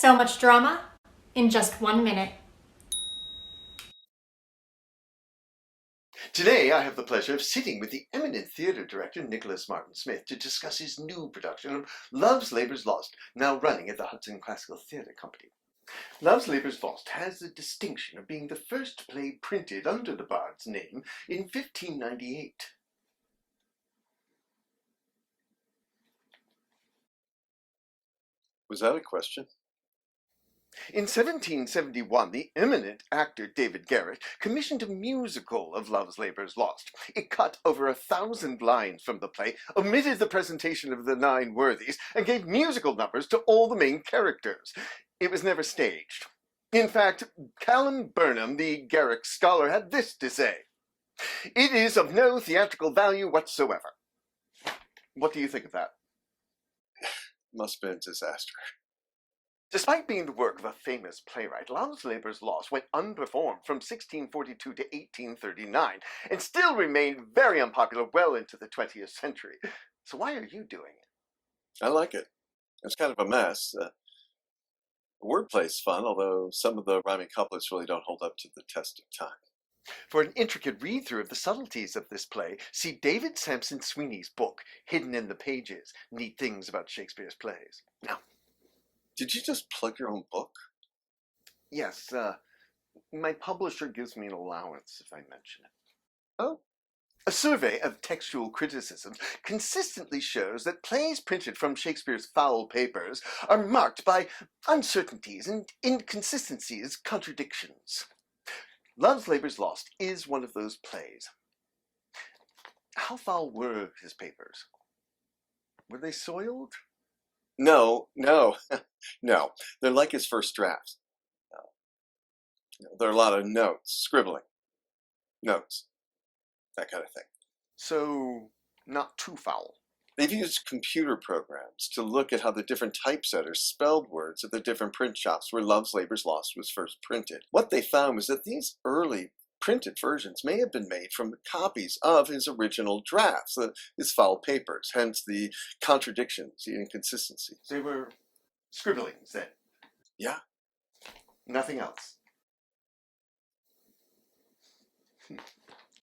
So much drama in just 1 minute. Today, I have the pleasure of sitting with the eminent theater director, Nicholas Martin Smith, to discuss his new production of Love's Labour's Lost, now running at the Hudson Classical Theater Company. Love's Labour's Lost has the distinction of being the first play printed under the bard's name in 1598. Was that a question? In 1771, the eminent actor David Garrett commissioned a musical of Love's Labour's Lost. It cut over 1,000 lines from the play, omitted the presentation of the nine worthies, and gave musical numbers to all the main characters. It was never staged. In fact, Callum Burnham, the Garrick scholar, had this to say: "It is of no theatrical value whatsoever." What do you think of that? Must have been a disaster. Despite being the work of a famous playwright, Love's Labour's Lost went unperformed from 1642 to 1839 and still remained very unpopular well into the 20th century. So why are you doing it? I like it. It's kind of a mess. The wordplay's fun, although some of the rhyming couplets really don't hold up to the test of time. For an intricate read-through of the subtleties of this play, see David Sampson Sweeney's book, Hidden in the Pages, Neat Things About Shakespeare's Plays. Now, Did you just plug your own book? yes, my publisher gives me an allowance if I mention it. Oh. A survey of textual criticisms consistently shows that plays printed from Shakespeare's foul papers are marked by uncertainties and inconsistencies, contradictions. Love's Labour's Lost is one of those plays. How foul were his papers? Were they soiled? No. No. They're like his first drafts. There are a lot of notes, scribbling, notes, that kind of thing. So, not too foul. They've used computer programs to look at how the different typesetters spelled words at the different print shops where Love's Labour's Lost was first printed. What they found was that these early printed versions may have been made from copies of his original drafts, his foul papers, hence the contradictions, the inconsistencies. They were scribblings then? Yeah. Nothing else?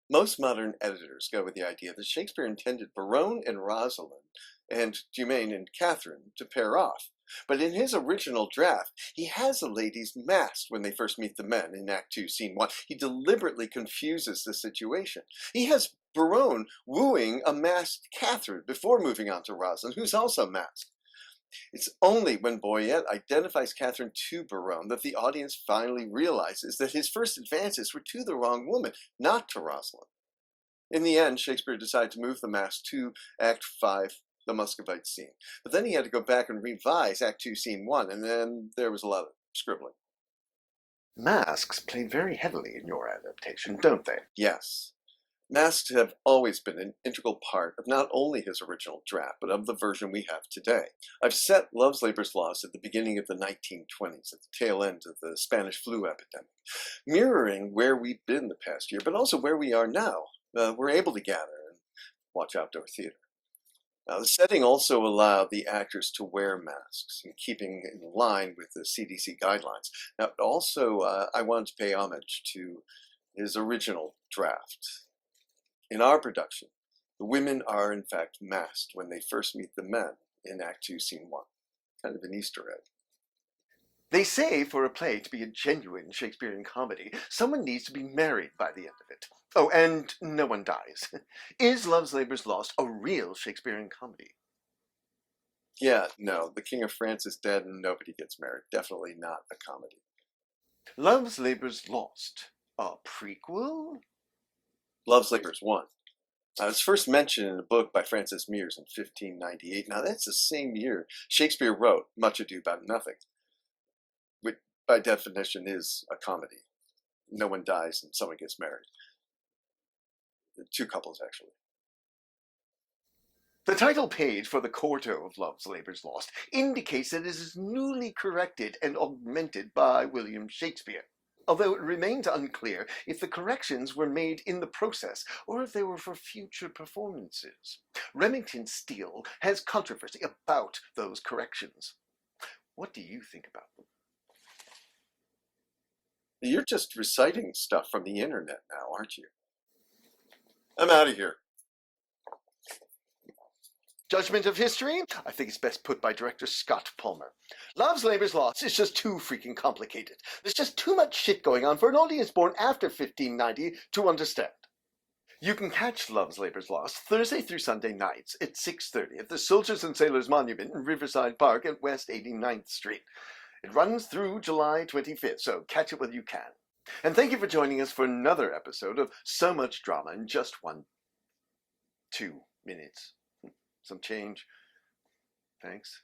Most modern editors go with the idea that Shakespeare intended Barone and Rosalind and Dumaine and Catherine to pair off. But in his original draft, he has the ladies masked when they first meet the men in Act 2, Scene 1. He deliberately confuses the situation. He has Barone wooing a masked Catherine before moving on to Rosalind, who's also masked. It's only when Boyette identifies Catherine to Barone that the audience finally realizes that his first advances were to the wrong woman, not to Rosalind. In the end, Shakespeare decided to move the mask to Act 5, the Muscovite scene. But then he had to go back and revise Act 2, Scene 1, and then there was a lot of scribbling. Masks play very heavily in your adaptation, don't they? Yes. Masks have always been an integral part of not only his original draft, but of the version we have today. I've set Love's Labour's Lost at the beginning of the 1920s, at the tail end of the Spanish flu epidemic, mirroring where we've been the past year, but also where we are now. We're able to gather and watch outdoor theater. Now, the setting also allowed the actors to wear masks, in keeping in line with the CDC guidelines. Now, also, I wanted to pay homage to his original draft. In our production, the women are in fact masked when they first meet the men in Act 2, Scene 1. Kind of an Easter egg. They say for a play to be a genuine Shakespearean comedy, someone needs to be married by the end of it. Oh, and no one dies. Is Love's Labour's Lost a real Shakespearean comedy? Yeah, no, the King of France is dead and nobody gets married. Definitely not a comedy. Love's Labour's Lost, a prequel? Love's Labour's 1. It's first mentioned in a book by Francis Mears in 1598. Now, that's the same year Shakespeare wrote Much Ado About Nothing, which by definition is a comedy. No one dies and someone gets married. Two couples, actually. The title page for the quarto of Love's Labour's Lost indicates that it is newly corrected and augmented by William Shakespeare, although it remains unclear if the corrections were made in the process or if they were for future performances. Remington Steele has controversy about those corrections. What do you think about them? You're just reciting stuff from the internet now, aren't you? I'm out of here. Judgment of history? I think it's best put by director Scott Palmer. Love's Labour's Lost is just too freaking complicated. There's just too much shit going on for an audience born after 1590 to understand. You can catch Love's Labour's Lost Thursday through Sunday nights at 6:30 at the Soldiers and Sailors Monument in Riverside Park at West 89th Street. It runs through July 25th, so catch it while you can. And thank you for joining us for another episode of So Much Drama in Just 2 minutes. Some change. Thanks.